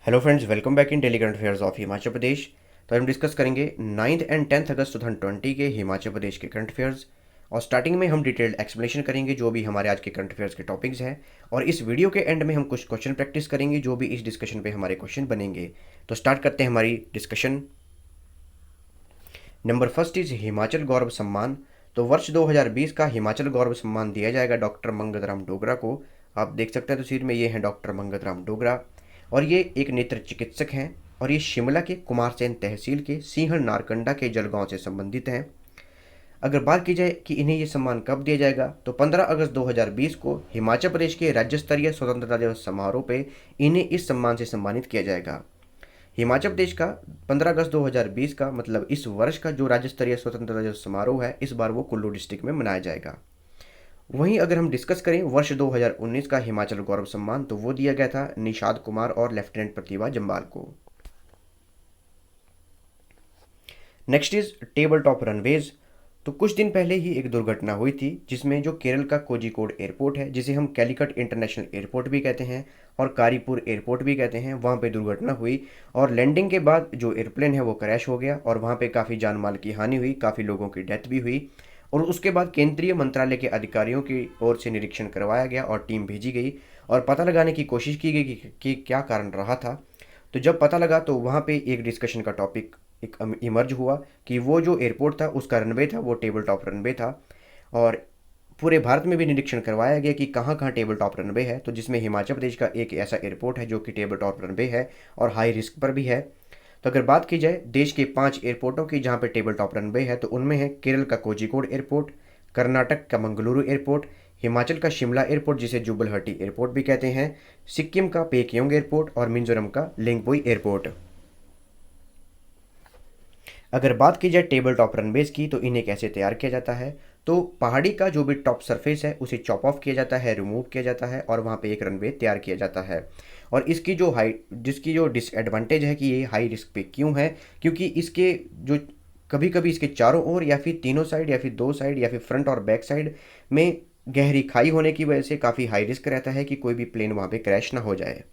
Hello friends, welcome back in daily current affairs of Himachal Pradesh. तो हम discuss करेंगे 9th and 10th अगस्त 2020 के हिमाचल प्रदेश के करंट अफेयर्स। और स्टार्टिंग में हम डिटेल्ड एक्सप्लेनेशन करेंगे जो भी हमारे आज के करंट अफेयर्स के टॉपिक्स हैं। और इस वीडियो के एंड में हम कुछ क्वेश्चन प्रैक्टिस करेंगे जो भी इस डिस्कशन पे हमारे क्वेश्चन बनेंगे। तो स्टार्ट करते हैं हमारी discussion. Number first is Himachal Gaurav Samman. तो वर्ष 2020 का हिमाचल गौरव सम्मान दिया जाएगा डॉक्टर मंगत राम डोगरा को। आप देख सकते हैं तस्वीर में, ये हैं डॉक्टर मंगत राम डोगरा और ये एक नेत्र चिकित्सक हैं और ये शिमला के कुमारसैन तहसील के सिंहड़ नारकंडा के जलगांव से संबंधित हैं। अगर बात की जाए कि इन्हें ये सम्मान कब दिया जाएगा, तो 15 अगस्त 2020 को हिमाचल प्रदेश के राज्य स्तरीय स्वतंत्रता दिवस समारोह पे इन्हें इस सम्मान से सम्मानित किया जाएगा। हिमाचल प्रदेश का 15 अगस्त 2020 का मतलब इस वर्ष का जो राज्य स्तरीय स्वतंत्रता दिवस समारोह है, इस बार वो कुल्लू डिस्ट्रिक्ट में मनाया जाएगा। वहीं अगर हम डिस्कस करें वर्ष 2019 का हिमाचल गौरव सम्मान, तो वो दिया गया था निषाद कुमार और लेफ्टिनेंट प्रतिभा जम्बाल को। Next is table top runways. तो कुछ दिन पहले ही एक दुर्घटना हुई थी जिसमें जो केरल का कोझिकोड एयरपोर्ट है, जिसे हम कैलिकट इंटरनेशनल एयरपोर्ट भी कहते हैं और कारीपुर एयरपोर्ट भी कहते हैं, वहाँ पे दुर्घटना हुई और लैंडिंग के बाद जो एयरप्लेन है वो क्रैश हो गया और वहाँ पे काफ़ी जान माल की हानि हुई, काफ़ी लोगों की डेथ भी हुई। और उसके बाद केंद्रीय मंत्रालय के अधिकारियों की ओर से निरीक्षण करवाया गया और टीम भेजी गई और पता लगाने की कोशिश की गई कि क्या कारण रहा था। तो जब पता लगा तो वहाँ पे एक डिस्कशन का टॉपिक एक इमर्ज हुआ कि वो जो एयरपोर्ट था उसका रनवे था वो टेबल टॉप रनवे था। और पूरे भारत में भी निरीक्षण करवाया गया कि कहाँ कहाँ टेबल टॉप रनवे है, तो जिसमें हिमाचल प्रदेश का एक ऐसा एयरपोर्ट है जो कि टेबल टॉप रनवे है और हाई रिस्क पर भी है। तो अगर बात की जाए देश के 5 एयरपोर्टों की जहाँ पे टेबल टॉप रनवे है, तो उनमें है केरल का कोझिकोड एयरपोर्ट, कर्नाटक का मंगलुरु एयरपोर्ट, हिमाचल का शिमला एयरपोर्ट जिसे जुबलहटी एयरपोर्ट भी कहते हैं, सिक्किम का पेकयोंग एयरपोर्ट और मिजोरम का लिंगपोई एयरपोर्ट। अगर बात की जाए टेबल टॉप रनवेज की, तो इन्हें कैसे तैयार किया जाता है, तो पहाड़ी का जो भी टॉप सरफेस है उसे चॉप ऑफ किया जाता है, रिमूव किया जाता है और वहाँ पे एक रनवे तैयार किया जाता है। और इसकी जो जिसकी जो डिसएडवांटेज है कि ये हाई रिस्क पे क्यों है, क्योंकि इसके जो कभी कभी इसके चारों ओर या फिर तीनों साइड या फिर दो साइड या फिर फ्रंट और बैक साइड में गहरी खाई होने की वजह से काफ़ी हाई रिस्क रहता है कि कोई भी प्लेन वहाँ पे क्रैश ना हो जाए।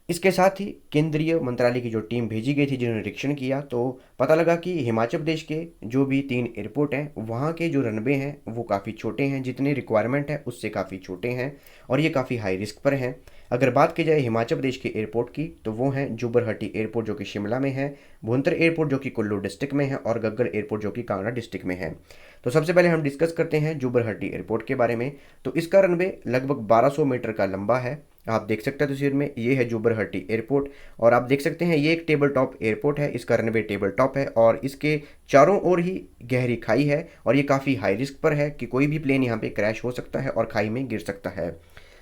इसके साथ ही केंद्रीय मंत्रालय की जो टीम भेजी गई थी जिन्होंने निरीक्षण किया, तो पता लगा कि हिमाचल प्रदेश के जो भी 3 एयरपोर्ट हैं वहाँ के जो रनवे हैं वो काफ़ी छोटे हैं, जितनी रिक्वायरमेंट है उससे काफ़ी छोटे हैं और ये काफ़ी हाई रिस्क पर हैं। अगर बात की जाए हिमाचल प्रदेश के एयरपोर्ट की, तो वो हैं जुबरहटी एयरपोर्ट जो कि शिमला में है, भुंतर एयरपोर्ट जो कि कुल्लू डिस्ट्रिक्ट में है और गग्गल एयरपोर्ट जो कि कांगड़ा डिस्ट्रिक्ट में है। तो सबसे पहले हम डिस्कस करते हैं जुबरहटी एयरपोर्ट के बारे में। तो इसका रनवे लगभग 1200 मीटर का लंबा है। आप देख सकते हैं तस्वीर में, ये है जुबरहटी एयरपोर्ट और आप देख सकते हैं ये एक टेबल टॉप एयरपोर्ट है, इसका रनवे टेबल टॉप है और इसके चारों ओर ही गहरी खाई है और ये काफ़ी हाई रिस्क पर है कि कोई भी प्लेन यहाँ पे क्रैश हो सकता है और खाई में गिर सकता है।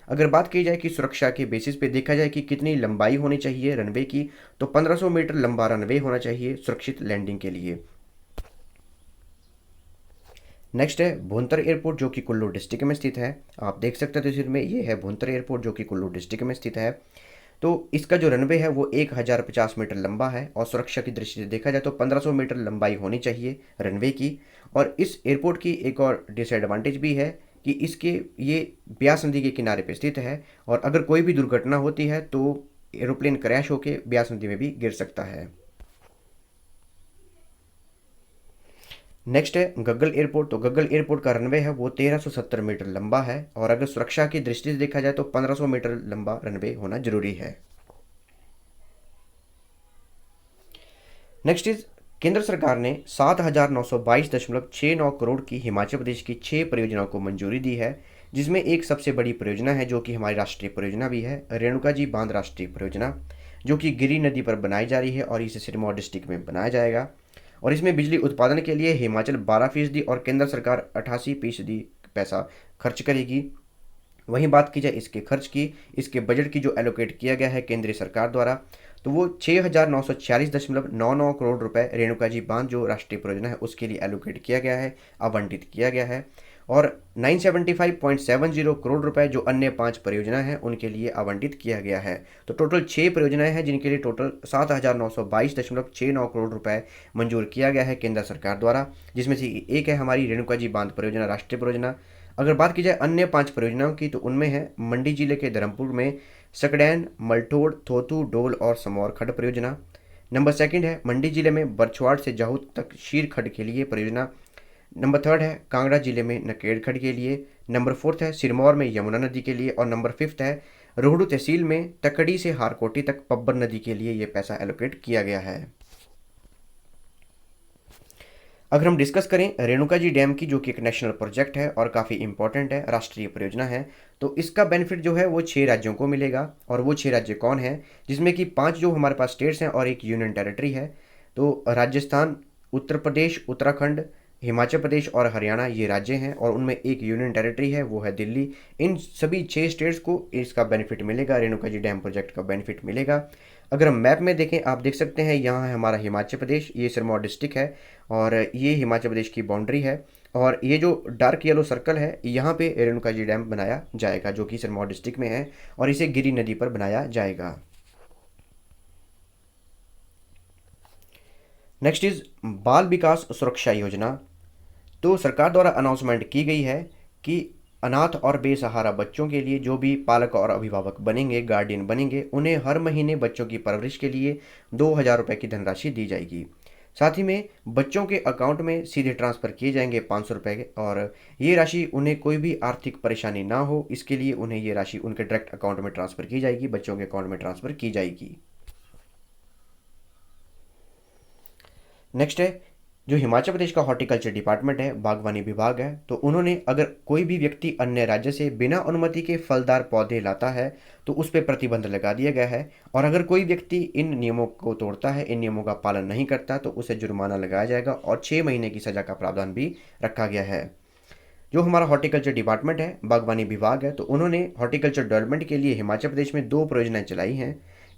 अगर बात की जाए कि सुरक्षा के बेसिस पे देखा जाए कि कितनी लंबाई होनी चाहिए रनवे की, तो 1500 मीटर लंबा रनवे होना चाहिए सुरक्षित लैंडिंग के लिए। नेक्स्ट है भुंतर एयरपोर्ट जो कि कुल्लू डिस्ट्रिक्ट में स्थित है। आप देख सकते हैं तस्वीर में, ये है भुंतर एयरपोर्ट जो कि कुल्लू डिस्ट्रिक्ट में स्थित है। तो इसका जो रनवे है वो 1050 मीटर लंबा है और सुरक्षा की दृष्टि से देखा जाए तो 1500 मीटर लंबाई होनी चाहिए रनवे की। और इस एयरपोर्ट की एक और डिसएडवांटेज भी है कि इसके ये ब्यास नदी के किनारे पे स्थित है और अगर कोई भी दुर्घटना होती है तो एरोप्लेन क्रैश होकर ब्यास नदी में भी गिर सकता है। नेक्स्ट है गग्गल एयरपोर्ट। तो गग्गल एयरपोर्ट का रनवे है वो 1370 मीटर लंबा है और अगर सुरक्षा की दृष्टि से देखा जाए तो 1500 मीटर लंबा रनवे होना जरूरी है। नेक्स्ट इज केंद्र सरकार ने 7,922.69 करोड़ की हिमाचल प्रदेश की 6 परियोजनाओं को मंजूरी दी है, जिसमें एक सबसे बड़ी परियोजना है जो कि हमारी राष्ट्रीय परियोजना भी है, रेणुका जी बांध राष्ट्रीय परियोजना, जो कि गिरी नदी पर बनाई जा रही है और इसे सिरमौर डिस्ट्रिक्ट में बनाया जाएगा। और इसमें बिजली उत्पादन के लिए हिमाचल 12% और केंद्र सरकार 88% पैसा खर्च करेगी। वहीं बात की जाए इसके खर्च की, इसके बजट की जो एलोकेट किया गया है केंद्रीय सरकार द्वारा, तो वो 6,946.99 करोड़ रुपए रेणुका जी बांध जो राष्ट्रीय परियोजना है उसके लिए एलोकेट किया गया है, आवंटित किया गया है। और 975.70 करोड़ रुपए जो अन्य 5 परियोजना हैं उनके लिए आवंटित किया गया है। तो टोटल 6 परियोजनाएं हैं जिनके लिए टोटल 7,922.69 करोड़ रुपए मंजूर किया गया है केंद्र सरकार द्वारा, जिसमें से एक है हमारी रेणुका जी बांध परियोजना राष्ट्रीय परियोजना। अगर बात की जाए अन्य 5 परियोजनाओं की तो उनमें है मंडी जिले के धर्मपुर में सकड़ैन, मलठोड़, थोतू, डोल और समौर खड्ड परियोजना। नंबर सेकंड है मंडी जिले में बरछवाड़ से जाहूद तक शीर खड्ड के लिए परियोजना। नंबर थर्ड है कांगड़ा जिले में नकेड़ खड्ड के लिए। नंबर फोर्थ है सिरमौर में यमुना नदी के लिए। और नंबर फिफ्थ है रोहडू तहसील में तकड़ी से हारकोटी तक पब्बर नदी के लिए ये पैसा एलोकेट किया गया है। अगर हम डिस्कस करें रेणुका जी डैम की, जो कि एक नेशनल प्रोजेक्ट है और काफ़ी इंपॉर्टेंट है, राष्ट्रीय परियोजना है, तो इसका बेनिफिट जो है वो 6 राज्यों को मिलेगा। और वो 6 राज्य कौन है, जिसमें कि 5 जो हमारे पास स्टेट्स हैं और एक यूनियन टेरिटरी है। तो राजस्थान, उत्तर प्रदेश, उत्तराखंड, हिमाचल प्रदेश और हरियाणा ये राज्य हैं और उनमें एक यूनियन टेरिटरी है, वो है दिल्ली। इन सभी 6 स्टेट्स को इसका बेनिफिट मिलेगा, रेणुका जी डैम प्रोजेक्ट का बेनिफिट मिलेगा। अगर हम मैप में देखें, आप देख सकते हैं यहाँ है हमारा हिमाचल प्रदेश, ये सिरमौर डिस्ट्रिक्ट है और ये हिमाचल प्रदेश की बाउंड्री है। और ये जो डार्क येलो सर्कल है, यहाँ पे रेणुका जी डैम बनाया जाएगा, जो कि सिरमौर डिस्ट्रिक्ट में है और इसे गिरी नदी पर बनाया जाएगा। नेक्स्ट इज बाल विकास सुरक्षा योजना। तो सरकार द्वारा अनाउंसमेंट की गई है कि अनाथ और बेसहारा बच्चों के लिए जो भी पालक और अभिभावक बनेंगे, गार्डियन बनेंगे, उन्हें हर महीने बच्चों की परवरिश के लिए 2,000 रुपये की धनराशि दी जाएगी। साथ ही में बच्चों के अकाउंट में सीधे ट्रांसफ़र किए जाएंगे 500 रुपये और ये राशि उन्हें कोई भी आर्थिक परेशानी ना हो, इसके लिए उन्हें ये राशि उनके डायरेक्ट अकाउंट में ट्रांसफ़र की जाएगी, बच्चों के अकाउंट में ट्रांसफ़र की जाएगी। नेक्स्ट है जो हिमाचल प्रदेश का हॉर्टिकल्चर डिपार्टमेंट है, बागवानी विभाग है, तो उन्होंने अगर कोई भी व्यक्ति अन्य राज्य से बिना अनुमति के फलदार पौधे लाता है तो उस पर प्रतिबंध लगा दिया गया है। और अगर कोई व्यक्ति इन नियमों को तोड़ता है, इन नियमों का पालन नहीं करता, तो उसे जुर्माना लगाया जाएगा और 6 महीने की सज़ा का प्रावधान भी रखा गया है। जो हमारा हॉर्टिकल्चर डिपार्टमेंट है, बागवानी विभाग है, तो उन्होंने हॉर्टिकल्चर डेवलपमेंट के लिए हिमाचल प्रदेश में 2 परियोजनाएं चलाई हैं।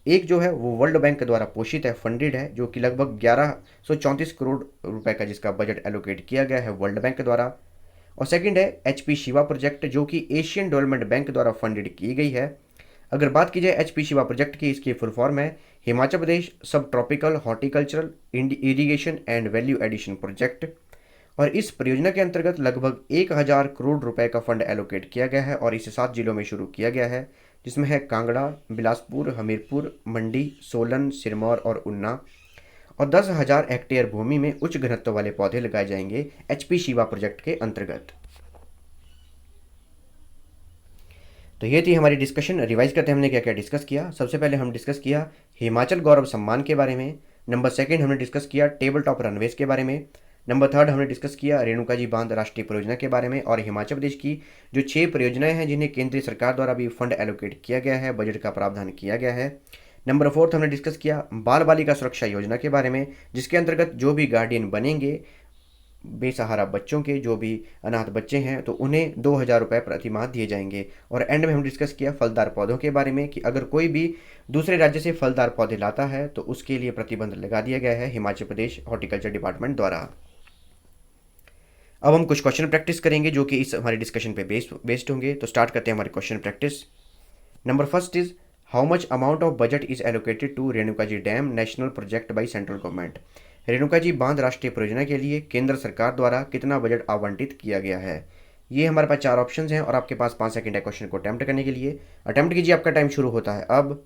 एक जो है वो वर्ल्ड बैंक द्वारा पोषित है, फंडेड है, जो कि लगभग 1134 करोड़ रुपए का जिसका बजट एलोकेट किया गया है वर्ल्ड बैंक द्वारा। और सेकंड है HP शिवा प्रोजेक्ट, जो कि एशियन डेवलपमेंट बैंक द्वारा फंडेड की गई है। अगर बात की जाए HP शिवा प्रोजेक्ट की, इसकी फुल फॉर्म है Himachal Pradesh sub tropical horticultural irrigation and value addition project. और इस परियोजना के अंतर्गत लगभग 1,000 करोड़ रुपए का फंड एलोकेट किया गया है और इसे 7 जिलों में शुरू किया गया है, जिसमें है कांगड़ा, बिलासपुर, हमीरपुर, मंडी, सोलन, सिरमौर और ऊना। और 10,000 हेक्टेयर भूमि में उच्च घनत्व वाले पौधे लगाए जाएंगे HP शिवा प्रोजेक्ट के अंतर्गत। तो ये थी हमारी डिस्कशन। रिवाइज करते हैं हमने क्या क्या डिस्कस किया। सबसे पहले हम डिस्कस किया हिमाचल गौरव सम्मान के बारे में। नंबर सेकंड हमने डिस्कस किया टेबल टॉप रनवेज के बारे में। नंबर थर्ड हमने डिस्कस किया रेणुका जी बांध राष्ट्रीय परियोजना के बारे में और हिमाचल प्रदेश की जो 6 परियोजनाएं हैं जिन्हें केंद्रीय सरकार द्वारा भी फंड एलोकेट किया गया है, बजट का प्रावधान किया गया है। नंबर फोर्थ हमने डिस्कस किया बाल बालिका सुरक्षा योजना के बारे में, जिसके अंतर्गत जो भी गार्डियन बनेंगे बेसहारा बच्चों के, जो भी अनाथ बच्चे हैं, तो उन्हें 2,000 रुपये प्रति माह दिए जाएंगे। और एंड में हम डिस्कस किया फलदार पौधों के बारे में कि अगर कोई भी दूसरे राज्य से फलदार पौधे लाता है तो उसके लिए प्रतिबंध लगा दिया गया है हिमाचल प्रदेश हॉर्टिकल्चर डिपार्टमेंट द्वारा। अब हम कुछ क्वेश्चन प्रैक्टिस करेंगे जो कि इस हमारी डिस्कशन पे बेस्ड होंगे। तो स्टार्ट करते हैं हमारे question practice. Number first is how much amount of budget is allocated to Renuka ji dam national project by central government. Renuka ji बांध राष्ट्रीय परियोजना के लिए केंद्र सरकार द्वारा कितना बजट आवंटित किया गया है। ये हमारे पास 4 ऑप्शंस हैं और आपके पास 5 सेकंड है क्वेश्चन को अटेम्प्ट करने के लिए। अटेम्प्ट कीजिए, आपका टाइम शुरू होता है अब।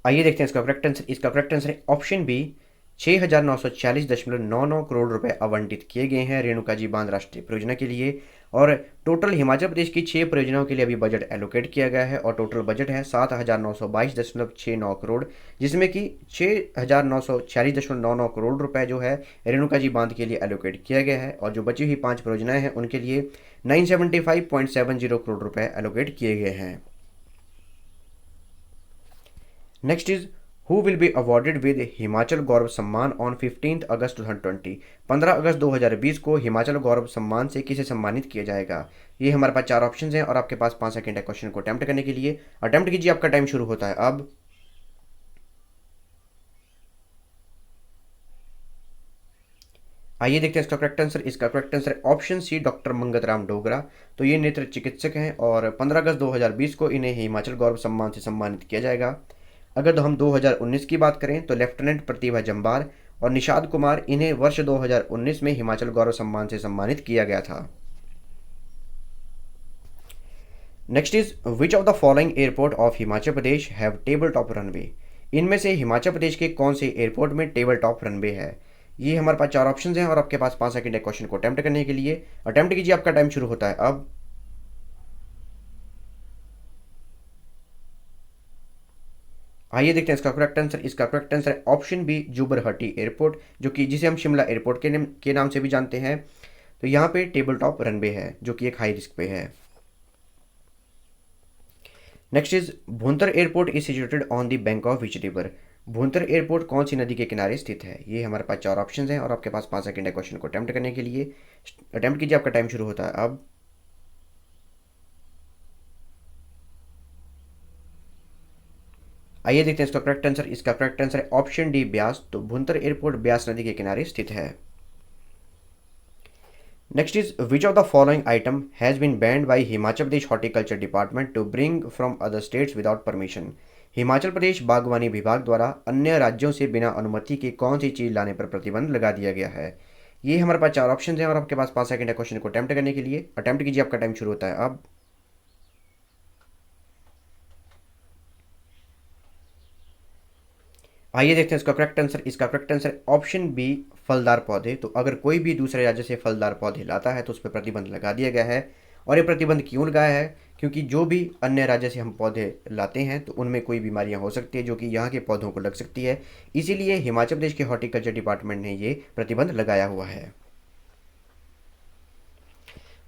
आइए देखते हैं इसका करेक्ट आंसर। इसका करेक्ट आंसर है ऑप्शन बी, 6,940.99 करोड़ रुपए आवंटित किए गए हैं रेणुका जी बांध राष्ट्रीय परियोजना के लिए। और टोटल हिमाचल प्रदेश की 6 परियोजनाओं के लिए अभी बजट एलोकेट किया गया है और टोटल बजट है 7,922.69 करोड़, जिसमें कि 6,946.99 करोड़ रुपए जो है रेणुका जी बांध के लिए एलोकेट किया गया है और जो बची हुई 5 परियोजनाएं हैं उनके लिए 975.70 करोड़ रुपए एलोकेट किए गए हैं। Next is who will be awarded with Himachal Gaurav Samman on 15 अगस्त 2020। 15 अगस्त 2020 को हिमाचल गौरव सम्मान से किसे सम्मानित किया जाएगा। ये हमारे पास 4 ऑप्शंस हैं और आपके पास 5 सेकंड है क्वेश्चन को अटेम्प्ट करने के लिए। अटेम्प्ट कीजिए, आपका टाइम शुरू होता है अब। आइए देखते हैं इसका करेक्ट आंसर। इसका करेक्ट आंसर है option C, doctor Mangat Ram Dogra. तो ये नेत्र चिकित्सक हैं और 15 अगस्त 2020 को इन्हें हिमाचल गौरव सम्मान से सम्मानित किया जाएगा। अगर हम 2019 की बात करें तो लेफ्टिनेंट प्रतिभा जम्बार और निषाद कुमार, इन्हें वर्ष 2019 में हिमाचल गौरव सम्मान से सम्मानित किया गया था। Next is which of the following airport of Himachal Pradesh have table top runway. इनमें से हिमाचल प्रदेश के कौन से एयरपोर्ट में टेबल टॉप रनवे है। ये हमारे पास 4 ऑप्शन हैं और आपके पास 5 सेकंड है क्वेश्चन को अटेम्प्ट करने के लिए। अटेम्प्ट कीजिए, आपका टाइम शुरू होता है अब। आइए देखते हैं इसका करेक्ट आंसर। इसका करेक्ट आंसर है ऑप्शन बी, जुबरहट्टी एयरपोर्ट, जो कि जिसे हम शिमला एयरपोर्ट के नाम से भी जानते हैं। तो यहाँ पे टेबल टॉप रनवे है जो कि एक हाई रिस्क पे है। Next is Bhuntar airport is situated on the bank of which river. Bhuntar airport कौन सी नदी के किनारे स्थित है। ये हमारे पास 4 ऑप्शन हैं और आपके पास 5 सेकंड है क्वेश्चन को अटेम्प्ट करने के लिए। अटेम्प्ट कीजिए, आपका टाइम शुरू होता है अब। आइए देखते हैं इसका करेक्ट आंसर। इसका करेक्ट आंसर है ऑप्शन डी, ब्यास। तो भुंतर एयरपोर्ट ब्यास नदी के किनारे स्थित है। Next is which of the following item has been banned by Himachal Pradesh horticulture department to bring from other states without permission. Himachal Pradesh बागवानी विभाग द्वारा अन्य राज्यों से बिना अनुमति के कौन सी चीज़ लाने पर प्रतिबंध लगा दिया गया है। ये हमारे पास 4 ऑप्शन हैं और आपके पास 5 सेकंड है क्वेश्चन को अटेम्प्ट करने के लिए। अटेम्प्ट कीजिए, आपका टाइम शुरू होता है अब। आइए देखते हैं इसका करेक्ट आंसर। इसका करेक्ट आंसर ऑप्शन बी, फलदार पौधे। तो अगर कोई भी दूसरे राज्य से फलदार पौधे लाता है तो उस पर प्रतिबंध लगा दिया गया है। और ये प्रतिबंध क्यों लगाया है, क्योंकि जो भी अन्य राज्य से हम पौधे लाते हैं तो उनमें कोई बीमारियां हो सकती है जो कि यहाँ के पौधों को लग सकती है। इसीलिए हिमाचल प्रदेश के हॉर्टिकल्चर डिपार्टमेंट ने ये प्रतिबंध लगाया हुआ है।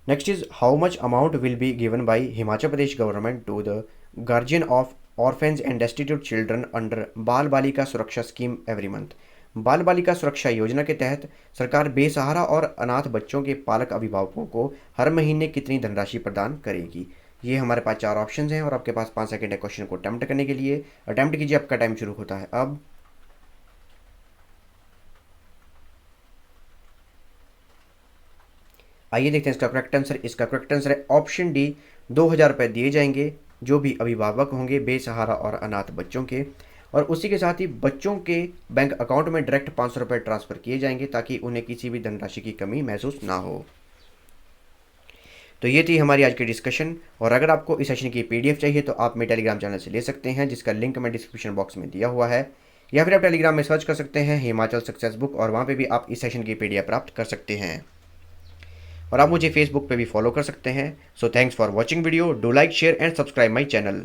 Next is how much amount will be given by Himachal Pradesh government to the guardian of orphans and destitute children under बाल बालिका सुरक्षा स्कीम एवरी मंथ। बाल बालिका सुरक्षा योजना के तहत सरकार बेसहारा और अनाथ बच्चों के पालक अभिभावकों को हर महीने कितनी धनराशि प्रदान करेगी। ये हमारे पास 4 ऑप्शन हैं और आपके पास 5 सेकंड है क्वेश्चन को अटेम्प्ट करने के लिए। अटेम्प्ट कीजिए, आपका टाइम शुरू होता है अब। आइए देखते हैं इसका करेक्ट आंसर। इसका करेक्ट आंसर है ऑप्शन डी, 2,000 रुपये दिए जाएंगे जो भी अभिभावक होंगे बेसहारा और अनाथ बच्चों के। और उसी के साथ ही बच्चों के बैंक अकाउंट में डायरेक्ट 500 रुपये ट्रांसफ़र किए जाएंगे ताकि उन्हें किसी भी धनराशि की कमी महसूस ना हो। तो ये थी हमारी आज की डिस्कशन। और अगर आपको इस सेशन की PDF चाहिए तो आप मेरे टेलीग्राम चैनल से ले सकते हैं, जिसका लिंक मैं डिस्क्रिप्शन बॉक्स में दिया हुआ है। या फिर आप टेलीग्राम में सर्च कर सकते हैं हिमाचल सक्सेस बुक और वहाँ पे भी आप इस सेशन की PDF प्राप्त कर सकते हैं। और आप मुझे फेसबुक पे भी फॉलो कर सकते हैं। So thanks for watching video. Do like, share and subscribe my channel.